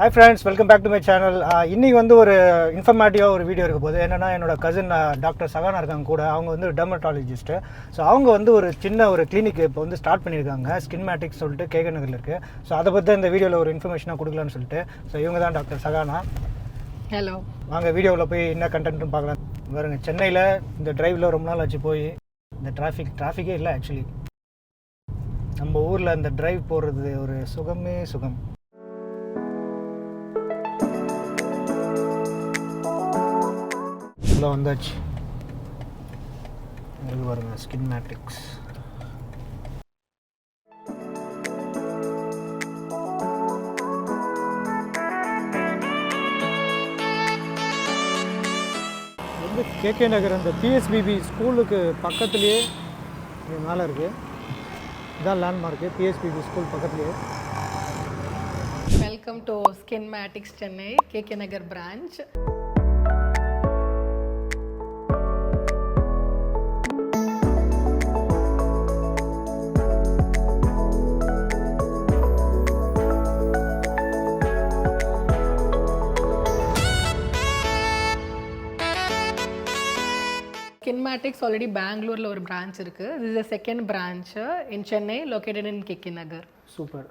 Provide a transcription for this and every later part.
Hi friends, welcome back to my channel. இன்னைக்கு வந்து ஒரு இன்ஃபர்மேட்டிவாக ஒரு வீடியோ இருக்க போகுது. என்னென்னா என்னோட கசின் டாக்டர் சகானா இருக்காங்க கூட. அவங்க வந்து டெர்மட்டாலஜிஸ்ட். ஸோ அவங்க வந்து ஒரு சின்ன ஒரு கிளினிக் இப்போ வந்து ஸ்டார்ட் பண்ணியிருக்காங்க. ஸ்கின்மேட்டிக்ஸ் சொல்லிட்டு KK நகரில் இருக்குது. ஸோ அதை பற்றி இந்த வீடியோவில் ஒரு இன்ஃபர்மேஷனாக கொடுக்கலான்னு சொல்லிட்டு. ஸோ இவங்க தான் டாக்டர் சகானா. ஹலோ. வாங்க வீடியோவில் போய் என்ன கண்டென்ட்னு பார்க்கலாம். பாருங்க, சென்னையில் இந்த டிரைவில் ரொம்ப நாள் ஆச்சு போய். இந்த டிராஃபிக்கே இல்லை ஆக்சுவலி. நம்ம ஊரில் இந்த டிரைவ் போடுறது ஒரு சுகமே சுகம். உள்ள வந்தாச்சு. இது பாருங்க, ஸ்கின்மேட்டிக்ஸ். வந்து KK நகர் அந்த PSBB ஸ்கூலுக்கு பக்கத்துலேயே இங்கே மேலே இருக்குது. இதான் லேண்ட்மார்க்கு, PSBB ஸ்கூல் பக்கத்துலேயே. Welcome to Skinmatics Chennai KK Nagar branch. Skinmatics already Bangaloreல ஒரு பிரான்ச் இருக்குது. This is the second branch in Chennai located in KK Nagar. Super,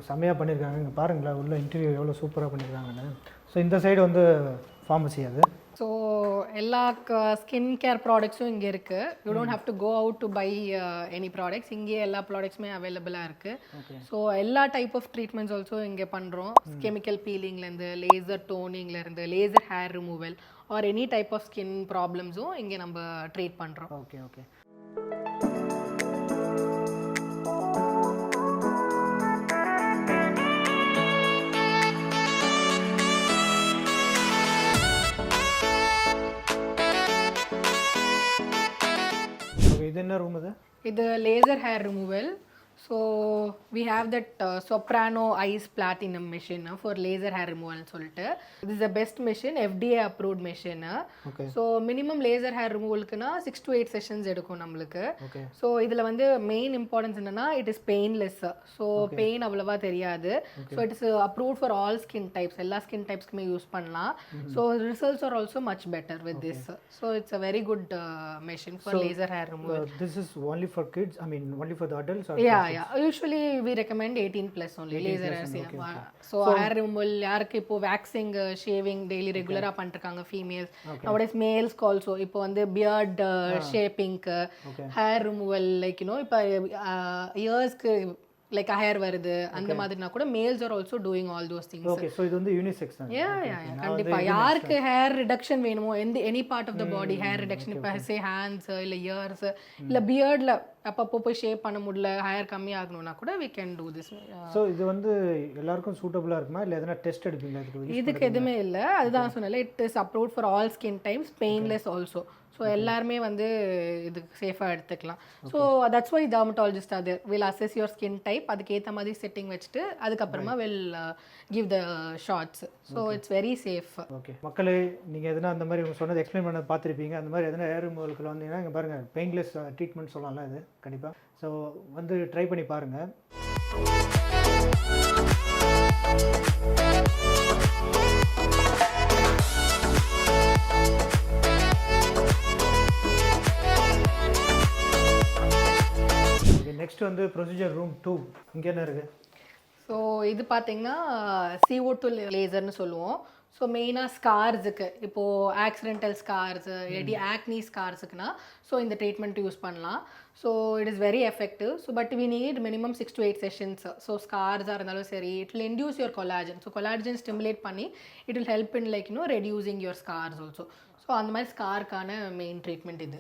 செம்மையாக பண்ணியிருக்காங்க. இங்கே பாருங்களேன், உள்ள இன்டீரியர் எவ்வளோ சூப்பராக பண்ணியிருக்காங்கன்னு. ஸோ இந்த சைடு வந்து ஃபார்மசி. அது ஸோ எல்லா ஸ்கின் கேர் ப்ராடக்ட்ஸும் இங்கே இருக்குது. You don't have to go out to buy any products. இங்கே எல்லா ப்ராடக்ட்ஸுமே அவைலபிளாக இருக்குது. ஸோ எல்லா டைப் ஆஃப் ட்ரீட்மெண்ட்ஸ் ஆல்சோ இங்கே பண்ணுறோம். கெமிக்கல் பீலிங்லேருந்து லேசர் டோனிங்லேருந்து laser hair removal or any type of skin ப்ராப்ளம்ஸும் இங்கே நம்ம ட்ரீட் பண்ணுறோம். Okay okay. இது என்ன ரூம்? இது laser hair removal. So we have that Soprano Ice Platinum machine for laser hair ரிமூவல்னு சொல்லிட்டு. இது is the best machine, FDA approved machine. So minimum laser hair ரிமூவலுக்குன்னா 6 to 8 செஷன்ஸ் எடுக்கும் நம்மளுக்கு. ஸோ இதில் வந்து மெயின் இம்பார்ட்டன்ஸ் என்னன்னா it is painless. So pain அவ்வளோவா தெரியாது. So it is approved for all skin types. எல்லா ஸ்கின் டைப்ஸ்க்குமே யூஸ் பண்ணலாம். So results are also much better with this. So it's a very good machine for laser hair removal. This is only for kids, I mean only for the adults or yeah usually we recommend 18+ only laser hair. So hair removal யாருக்கு இப்போ waxing shaving daily ரெகுலரா பண்ணிருக்காங்க females. nowadays males also இப்போ வந்து beard shaping hair removal like you know இப்போ earsக்கு like hair வருது அந்த மாதிரினா கூட males are also doing all those things. Okay, so இது வந்து unisex தான். yeah கண்டிப்பா. யாருக்கு hair reduction வேணுமோ any part of the body hair reduction, இப்போ say hands இல்ல ears இல்ல beardல அப்பப்போ போய் ஷேப் பண்ண முடியல, ஹேர் கம்மி ஆகணும்னா கூட we can do this. So இது வந்து எல்லாருக்கும் சூட்டபுளாக இருக்குமா இல்லை எதனா டெஸ்ட் எடுப்பீங்களா? இதுக்கு எதுவுமே இல்லை. அதுதான் சொன்னல, it is approved for all skin types, painless also. So எல்லாருமே வந்து இதுக்கு சேஃபாக எடுத்துக்கலாம். ஸோ தட்ஸ் வை டெர்மட்டாலஜிஸ்ட் அது will assess your skin type, அதுக்கேற்ற மாதிரி செட்டிங் வச்சுட்டு அதுக்கப்புறமா will give the shots. So it's very safe. Okay மக்களே, நீங்கள் எதனா அந்த மாதிரி உங்கள் சொன்னது எக்ஸ்பிளைன் பண்ண பார்த்துருப்பீங்க. அந்த மாதிரி எதனா ஹேர் ரிமூவலுக்கு வந்தீங்கன்னா இங்கே பாருங்கள், பெயின்லெஸ் ட்ரீட்மெண்ட் சொல்லலாம்ல இது கண்டிப்பாக. ஸோ வந்து ட்ரை பண்ணி பாருங்கள். நெக்ஸ்ட் வந்து ப்ரொசீஜர் ரூம் 2. இங்கே என்ன இருக்குது? ஸோ இது பார்த்தீங்கன்னா CO2 லேசர்னு சொல்லுவோம். ஸோ மெயினாக ஸ்கார்ஸுக்கு, இப்போது ஆக்சிடென்டல் ஸ்கார்ஸ் இல்லாட்டி ஆக்னி ஸ்கார்ஸுக்குன்னா ஸோ இந்த ட்ரீட்மெண்ட் யூஸ் பண்ணலாம். So it is very effective. So but we need minimum 6 to 8 sessions. So ஸ்கார்ஸாக இருந்தாலும் சரி, it will induce your collagen. So collagen stimulate பண்ணி it will help in like reducing your scars also. So அந்த மாதிரி ஸ்கார்க்கான main treatment இது.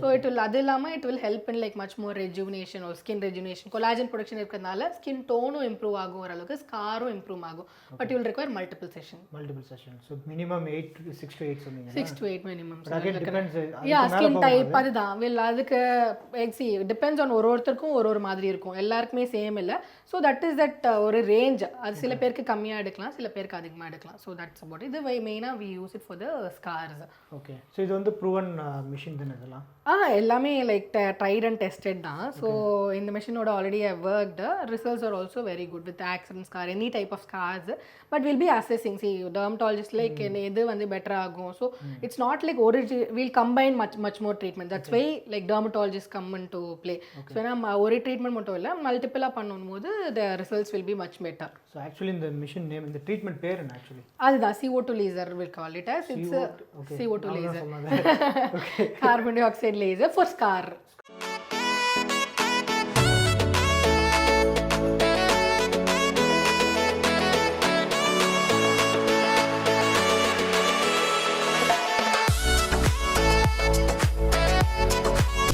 So it will அது இல்லாமல் it will help in like much more rejuvenation ஒரு skin rejuvenation. Collagen production இருக்கிறதுனால skin டோனும் இம்ப்ரூவ் ஆகும், ஓரளவுக்கு ஸ்காரும் இம்ப்ரூவ் ஆகும். But you will require multiple session. So minimum 6 to 8 சொன்னீங்க. 6 to 8 மினிமம். ஸ்கின் டைப் அதுதான் வில் அதுக்கு டிபெண்ட்ஸ் ஆன் ஒருத்தருக்கும் ஒரு மாதிரி இருக்கும், எல்லாருக்குமே சேம் இல்லை. ஸோ தட் இஸ் தட் ஒரு ரேஞ்ச். அது சில பேருக்கு கம்மியாக எடுக்கலாம், சில பேருக்கு அதிகமாக எடுக்கலாம். So that's about. இது மெயினாக we use it for the scars. Okay. So இது வந்து ப்ரூவன் மிஷின் தானே இதெல்லாம்? எல்லாமே லைக் ட்ரைட் அண்ட் டெஸ்டட் தான். ஸோ இந்த மிஷினோட already I worked. Results are also very good with accident scar, any type of scars. But will be assessing. See dermatologist like எது வந்து பெட்டர் ஆகும். So it's not like will combine much more treatment. That's why like dermatologist come in to play. So ஏன்னா ஒரு ட்ரீட்மெண்ட் மட்டும் இல்லை, மல்டிபிளாக பண்ணும்போது the results will be much better. So actually இந்த மிஷின் நேம், இந்த ட்ரீட்மெண்ட் பேர் என்ன ஆக்சுவலி? அதுதான் CO2 laser will call it as. It's CO2 laser, carbon dioxide laser for scar.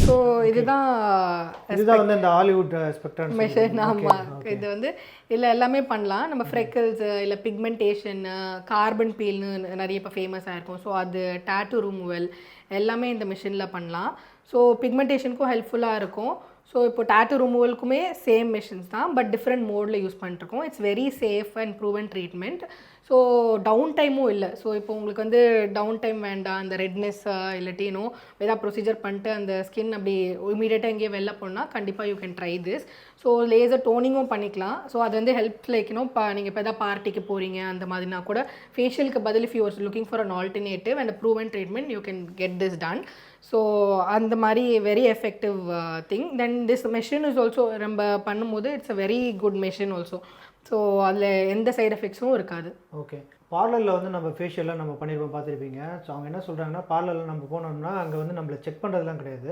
So இதுதான் வந்து இந்த ஹாலிவுட் ஸ்பெக்ட்ரம் மிஷன். ஆமாம், இது வந்து இல்லை எல்லாமே பண்ணலாம். நம்ம ஃப்ரெக்கிள்ஸ் இல்லை பிக்மெண்டேஷன், கார்பன் பீல்னு நிறைய இப்போ ஃபேமஸாக இருக்கும். ஸோ அது டாட்டூ ரிமூவல் எல்லாமே இந்த மிஷினில் பண்ணலாம். ஸோ பிக்மெண்டேஷனுக்கும் ஹெல்ப்ஃபுல்லாக இருக்கும். ஸோ இப்போ டாட்டூ ரிமூவலுக்குமே சேம் மிஷின்ஸ் தான், பட் டிஃப்ரெண்ட் மோடில் யூஸ் பண்ணிட்டுருக்கோம். It's very safe and proven treatment. So down டைமும் இல்லை. ஸோ இப்போ உங்களுக்கு வந்து டவுன் டைம் வேண்டாம், அந்த ரெட்னஸ் இல்லாட்டினோ ஏதாவது ப்ரொசீஜர் பண்ணிட்டு அந்த ஸ்கின் அப்படி இமீடியட்டாக எங்கேயோ வெளில போனால் கண்டிப்பாக you can try this. So laser டோனிங்கும் பண்ணிக்கலாம். ஸோ அது வந்து ஹெல்ப் லைக்னோ நீங்கள் இப்போ எதாவது பார்ட்டிக்கு போகிறீங்க அந்த மாதிரினா கூட ஃபேஷியலுக்கு பதில் if you are looking for an alternative and proven treatment you can get this done. So அந்த மாதிரி very effective thing. Then this machine is also நம்ம பண்ணும்போது it's a very good machine also. So அதில் எந்த side எஃபெக்ட்ஸும் இருக்காது. Okay. பார்லரில் வந்து நம்ம ஃபேஷியல்லாம் நம்ம பண்ணியிருப்போம், பார்த்துருப்பீங்க. ஸோ அவங்க என்ன சொல்கிறாங்கன்னா, பார்லரில் நம்ம போனோம்னா அங்கே வந்து நம்மளை செக் பண்ணுறதுலாம் கிடையாது.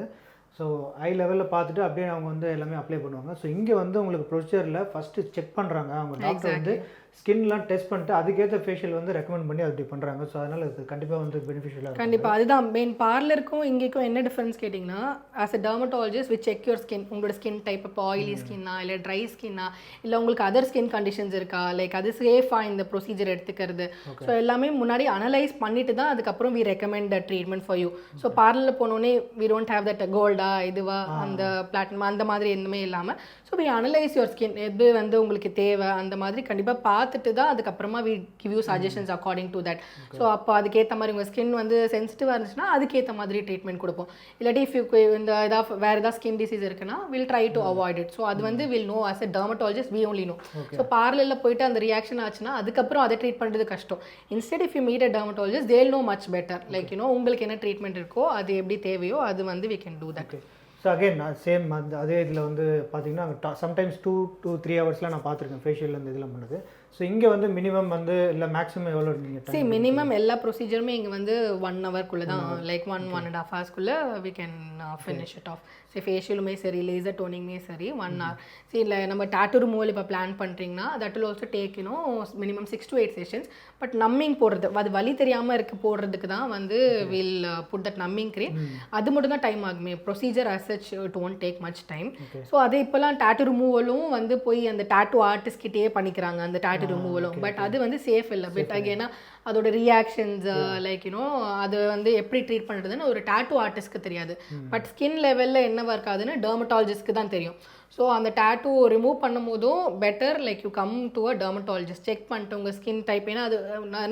ஸோ ஐ லெவலில் பார்த்துட்டு அப்படியே அவங்க வந்து எல்லாமே அப்ளை பண்ணுவாங்க. ஸோ இங்கே வந்து உங்களுக்கு ப்ரொசீஜரில் ஃபஸ்ட்டு செக் பண்ணுறாங்க. அவங்க டாக்டர் வந்து ஸ்கின்லாம் டெஸ்ட் பண்ணிட்டு அதுக்கேற்ற ஃபேஷியல் வந்து ரெக்கமெண்ட் பண்ணி அப்படி பண்ணுறாங்க. ஸோ அதனால் இது கண்டிப்பாக வந்து பெனிஃபிஷியலாக இருக்கும். கண்டிப்பாக அதுதான் மெயின். பார்லருக்கும் இங்கேக்கும் என்ன டிஃப்ரென்ஸ் கேட்டிங்கன்னா, as a dermatologist we check your skin. உங்களோட ஸ்கின் டைப் இப்போ ஆயிலி ஸ்கின்னா இல்லை ட்ரை ஸ்கின்னா இல்லை உங்களுக்கு அதர் ஸ்கின் கண்டிஷன்ஸ் இருக்கா, லைக் அது சேஃபாக இந்த ப்ரொசீஜர் எடுத்துக்கிறது. ஸோ எல்லாமே முன்னாடி அனலைஸ் பண்ணிட்டு தான் அதுக்கப்புறம் we recommend the treatment for you. So பார்லரில் போனோடனே வி டோன்ட் ஹேவ் தட் கோல்டா இதுவா அந்த பிளாட்டினம் அந்த மாதிரி எதுவுமே இல்லாமல் so we analyse your skin, எது வந்து உங்களுக்கு தேவை அந்த மாதிரி கண்டிப்பாக பார்த்துட்டு தான் அதுக்கப்புறமா we give you suggestions according to that. So அப்போ அதுக்கேற்ற மாதிரி உங்கள் ஸ்கின் வந்து சென்சிட்டிவாக இருந்துச்சுன்னா அதுக்கேற்ற மாதிரி ட்ரீட்மெண்ட் கொடுப்போம். இல்லாட்டி இஃப் யூ இந்த வேறு ஏதாவது ஸ்கின் டிசீஸ் இருக்குன்னா will try to avoid it. So அது வந்து will know us a dermatologist we only know. So பார்லரில் போயிட்டு அந்த ரியாக்ஷன் ஆச்சுன்னா அதுக்கப்புறம் அதை ட்ரீட் பண்ணுறது கஷ்டம். Instead if you meet a dermatologist they'll know much better. Like you know உங்களுக்கு என்ன ட்ரீட்மெண்ட் இருக்கோ அது எப்படி தேவையோ அது வந்து we can do that. So again same அதே இதில் வந்து பார்த்தீங்கன்னா சம்டைம்ஸ் 2 to 3 ஹவர்ஸ்லாம் நான் பார்த்துருக்கேன் ஃபேஷியல் அந்த இதெல்லாம் பண்ணுது. ஸோ இங்கே வந்து மினிமம் வந்து இல்லை மேக்ஸிமம் எவ்வளோ நீங்கள் மினிமம் எல்லா ப்ரொசீஜருமே இங்கே வந்து 1 ஹவர்க்குள்ளே தான், லைக் 1.5 ஹவர்ஸ்க்குள்ளே we can finish it off. சரி ஃபேஷியலுமே சரி லேசர் டோனிங்குமே சரி 1 hour. சரி இல்லை நம்ம டாட்டூ ரிமூவல் இப்போ பிளான் பண்ணுறீங்கன்னா that will also take minimum 6 to 8 sessions. But நம்மிங் போடுறது அது வலி தெரியாமல் இருக்க போடுறதுக்கு தான் வந்து வில் புட் தட் நம்மிங் க்ரீம். அது மட்டும் தான் டைம் ஆகுமே. Procedure as such it won't take much time. So அது இப்போலாம் டாட்டூ ரிமூவலும் வந்து போய் அந்த டாட்டூ ஆர்டிஸ்ட் கிட்டேயே பண்ணிக்கிறாங்க அந்த டாட்டூ ரிமூவலும். பட் அது வந்து சேஃப் இல்லை. பட் அகேனா அதோட ரியாக்ஷன்ஸ் லைக் அது வந்து எப்படி ட்ரீட் பண்ணுறதுன்னு ஒரு டாட்டூ ஆர்டிஸ்ட்க்கு தெரியாது. பட் ஸ்கின் லெவலில் என்னவா இருக்காதுன்னு டெர்மட்டாலஜிஸ்ட்க்கு தான் தெரியும். ஸோ அந்த டாட்டூ ரிமூவ் பண்ணும் போதும் better like you come to a dermatologist check பண்ணிட்டு உங்கள் ஸ்கின் டைப். ஏன்னா அது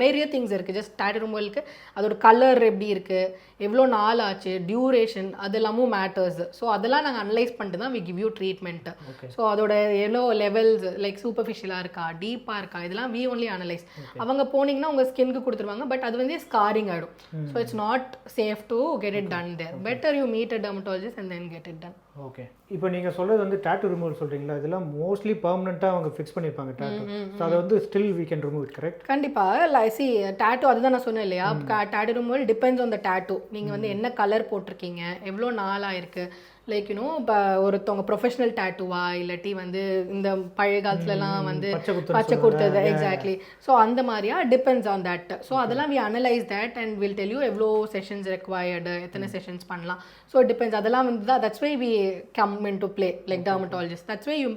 நிறைய திங்ஸ் இருக்குது. ஜஸ்ட் டாட்டூ ரிமூவலுக்கு அதோட கலர் எப்படி இருக்குது, எவ்வளோ நாள் ஆச்சு, டியூரேஷன் அதெல்லாமும் மேட்டர்ஸ். ஸோ அதெல்லாம் நாங்கள் அனலைஸ் பண்ணிட்டு தான் we give you treatment. So அதோட எவ்வளோ லெவல்ஸ் லைக் சூப்பர்ஃபிஷியலாக இருக்கா டீப்பாக இருக்கா இதெல்லாம் வி ஒன்லி அனலைஸ். அவங்க போனீங்கன்னா உங்கள் ஸ்கின்க்கு கொடுத்துருவாங்க. பட் அது வந்து ஸ்காரிங் ஆகிடும். So it's not safe to get it done there. Better you meet a dermatologist and then get it done. Okay. இப்போ நீங்கள் சொல்கிறது வந்து டாட்டூ ரிமூவல் சொல்கிறீங்களா, இதெல்லாம் மோஸ்ட்லி பர்மனெண்ட்டாக அவங்க ஃபிக்ஸ் பண்ணியிருப்பாங்க டாட்டூ. ஸோ அதை வந்து still we can remove it correct? கண்டிப்பாக. சி டாட்டூ அதுதான் நான் சொன்னேன் இல்லையா, tattoo removal depends on the tattoo. நீங்கள் வந்து என்ன கலர் போட்டிருக்கீங்க, எவ்வளோ நாளாக இருக்குது, லைக் இப்போ ஒருத்தவங்க ப்ரொஃபஷனல் டாட்டூவா இல்லாட்டி வந்து இந்த பழைய காலத்துலலாம் வந்து பச்சை கொடுத்தது எக்ஸாக்ட்லி. ஸோ அந்த மாதிரியா டிபெண்ட்ஸ் ஆன் தட். ஸோ அதெல்லாம் we analyse that and will tell you எவ்வளோ செஷன்ஸ் ரெக்வயர்டு, எத்தனை செஷன்ஸ் பண்ணலாம். So depends. அதெல்லாம் வந்து தான் that's why we come in to play like dermatologist. That's why you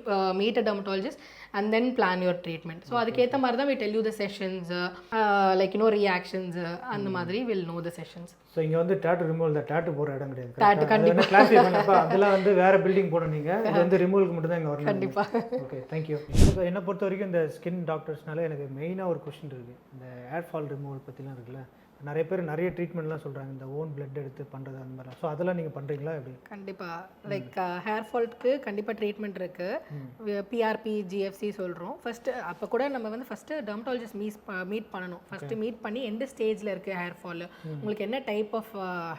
meet a dermatologist and then plan your treatment. So அதுக்கேற்ற மாதிரி தான் we tell you the sessions like reactions அந்த மாதிரி will know the sessions. So இங்கே வந்து tattoo removal தான் tattoo போகிற இடம் கிடையாது. டாட்டூ கண்டிப்பாக கிளாஸிஃபை பண்ணப்போ அதெல்லாம் வந்து வேறு பில்டிங் போட நீங்கள் இது வந்து ரிமூவலுக்கு மட்டும் தான் இங்கே வரணும். கண்டிப்பாக. Okay thank you. என்னை பொறுத்த வரைக்கும் இந்த ஸ்கின் டாக்டர்ஸ்னால எனக்கு மெயினாக ஒரு கொஸ்டின் இருக்குது. இந்த ஹேர் ஃபால் ரிமூவல் பற்றிலாம் இருக்குல்ல, நிறைய பேர் நிறைய ட்ரீட்மெண்ட்லாம் சொல்கிறாங்க இந்த ஓன் பிளட் எடுத்து பண்ணுறது அந்த மாதிரி. ஸோ அதெல்லாம் நீங்கள் பண்ணுறீங்களா எப்படி? கண்டிப்பாக லைக் ஹேர் ஃபால்ட்டுக்கு கண்டிப்பாக ட்ரீட்மெண்ட் இருக்குது. பிஆர்பி ஜிஎஃப்சி சொல்கிறோம். ஃபஸ்ட்டு அப்போ கூட நம்ம வந்து ஃபஸ்ட்டு டெர்மட்டாலஜிஸ்ட் மீட் பண்ணணும். ஃபஸ்ட்டு மீட் பண்ணி எந்த ஸ்டேஜில் இருக்குது ஹேர் ஃபால், உங்களுக்கு என்ன டைப் ஆஃப்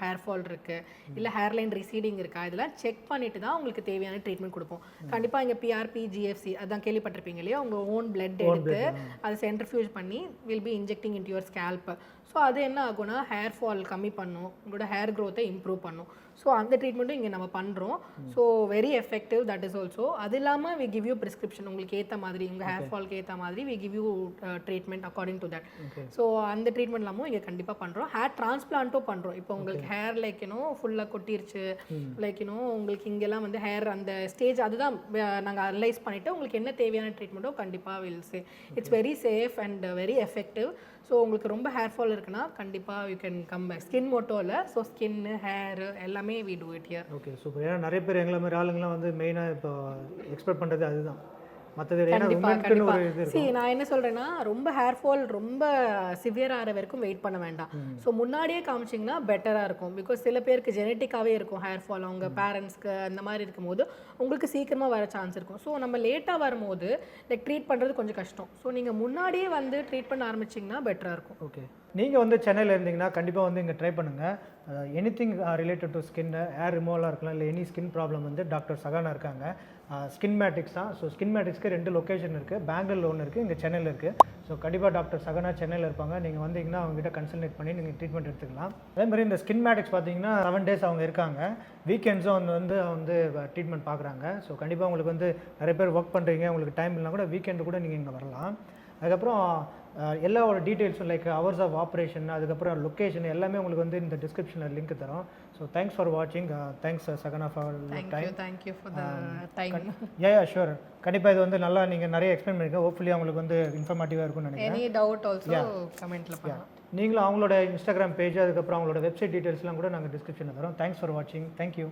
ஹேர் ஃபால் இருக்குது, இல்லை ஹேர்லைன் ரிசீடிங் இருக்கா, இதெல்லாம் செக் பண்ணிட்டு தான் உங்களுக்கு தேவையான ட்ரீட்மெண்ட் கொடுப்போம். கண்டிப்பாக இங்கே பிஆர்பி ஜிஎஃப்சி அதான் கேள்விப்பட்டிருப்பீங்க இல்லையா, உங்கள் ஓன் பிளட் எடுத்து அதை சென்ட்ரிஃபியூஜ் பண்ணி will be injecting into your scalp. So அது என்ன ஆகும்னா ஹேர் ஃபால் கம்மி பண்ணும், உங்களோட ஹேர் க்ரோத்தை இம்ப்ரூவ் பண்ணும். ஸோ அந்த ட்ரீட்மெண்ட்டும் இங்கே நம்ம பண்ணுறோம். So very effective that is also. அது இல்லாமல் வி கிவ் யூ ப்ரிஸ்கிரிப்ஷன், உங்களுக்கு ஏற்ற மாதிரி உங்கள் ஹேர் ஃபால்க்கு ஏற்ற மாதிரி we give you treatment according to that. So அந்த ட்ரீட்மெண்ட் இல்லாமல் இங்கே கண்டிப்பாக பண்ணுறோம். ஹேர் டிரான்ஸ்பிளான்ட்டும் பண்ணுறோம். இப்போ உங்களுக்கு ஹேர் லைக் ஃபுல்லாக கொட்டிருச்சு, லைக் உங்களுக்கு இங்கெல்லாம் வந்து ஹேர் அந்த ஸ்டேஜ் அதுதான் நாங்கள் அனலைஸ் பண்ணிவிட்டு உங்களுக்கு என்ன தேவையான ட்ரீட்மெண்ட்டோ கண்டிப்பாக will say. It's very safe and very effective. So உங்களுக்கு ரொம்ப ஹேர் ஃபால் இருக்குன்னா கண்டிப்பாக you can come back. Skin மட்டும் இல்லை, ஸோ ஸ்கின்னு ஹேர் எல்லாமே we do it here. Okay super. ஏன்னா நிறைய பேர் எங்களை மாதிரி ஆளுங்களாம் வந்து மெயினாக இப்போ எக்ஸ்பெக்ட் பண்ணுறது அதுதான். மற்றது நான் என்ன சொல்றேன்னா ரொம்ப ஹேர் ஃபால் ரொம்ப சிவியர் ஆகிற வரைக்கும் வெயிட் பண்ண வேண்டாம். ஸோ முன்னாடியே காமிச்சிங்கன்னா பெட்டராக இருக்கும். பிகாஸ் சில பேருக்கு ஜெனட்டிக்காகவே இருக்கும் ஹேர் ஃபால், அவங்க பேரண்ட்ஸ்க்கு அந்த மாதிரி இருக்கும்போது உங்களுக்கு சீக்கிரமாக வர சான்ஸ் இருக்கும். ஸோ நம்ம லேட்டாக வரும்போது லைக் ட்ரீட் பண்ணுறது கொஞ்சம் கஷ்டம். ஸோ நீங்கள் முன்னாடியே வந்து ட்ரீட் பண்ண ஆரம்பிச்சிங்கன்னா பெட்டராக இருக்கும். ஓகே, நீங்கள் வந்து சென்னையில் இருந்தீங்கன்னா கண்டிப்பாக வந்து இங்கே ட்ரை பண்ணுங்கள். Anything related to skin, hair ரிமூவலாக இருக்கலாம், இல்லை எனி ஸ்கின் ப்ராப்ளம் வந்து டாக்டர் சகானா இருக்காங்க. ஸ்கின்மேட்டிக்ஸ் தான். ஸோ ஸ்கின்மேட்டிக்ஸ்க்கு 2 லொக்கேஷன் இருக்குது. பெங்களூரில் ஒன்று இருக்குது, இங்கே சென்னையில் இருக்குது. ஸோ கண்டிப்பாக டாக்டர் சகானா சென்னையில் இருப்பாங்க. நீங்கள் வந்தீங்கன்னா அவங்ககிட்ட கன்சல்டேட் பண்ணி நீங்கள் ட்ரீட்மெண்ட் எடுத்துக்கலாம். அதே மாதிரி இந்த ஸ்கின்மேட்டிக்ஸ் பார்த்தீங்கன்னா 7 days அவங்க இருக்காங்க. வீக்கெண்ட்ஸும் வந்து ட்ரீட்மெண்ட் பார்க்குறாங்க. ஸோ கண்டிப்பாக உங்களுக்கு வந்து நிறைய பேர் ஒர்க் பண்ணுறீங்க, உங்களுக்கு டைம் இல்லைனா கூட வீக்கெண்டு கூட நீங்கள் இங்கே வரலாம். அதுக்கப்புறம் எல்லாவோட டீட்டெயில்ஸும் லைக் ஹவர்ஸ் ஆஃப் ஆப்ரேஷன், அதுக்கப்புறம் லொக்கேஷன் எல்லாமே உங்களுக்கு வந்து இந்த டிஸ்கிரிப்ஷனில் லிங்க் தரோம். ஸோ தேங்க்ஸ் ஃபார் வாட்சிங். Thanks Sahana for time. Thank you for the time. Yeah sure. கண்டிப்பாக இது வந்து நல்லா நீங்கள் நிறைய எக்ஸ்பிளைன் பண்ணிருக்கீங்க. ஹோப்ஃபுல்லி அவங்களுக்கு வந்து இன்ஃபர்மேட்டிவாக இருக்கும்னு நினைக்கிறேன். எனி டவுட் ஆல்சோ கமெண்ட்ல பண்ணலாம். நீங்களும் அவங்களோட இன்ஸ்டாகிராம் பேஜ், அதுக்கப்புறம் அவங்களோட வெப்சைட் டீட்டெயில்ஸ்லாம் கூட நாங்கள் டிஸ்கிரிப்ஷனில் தரோம். தேங்க்ஸ் ஃபார் வாட்சிங். தேங்க்யூ.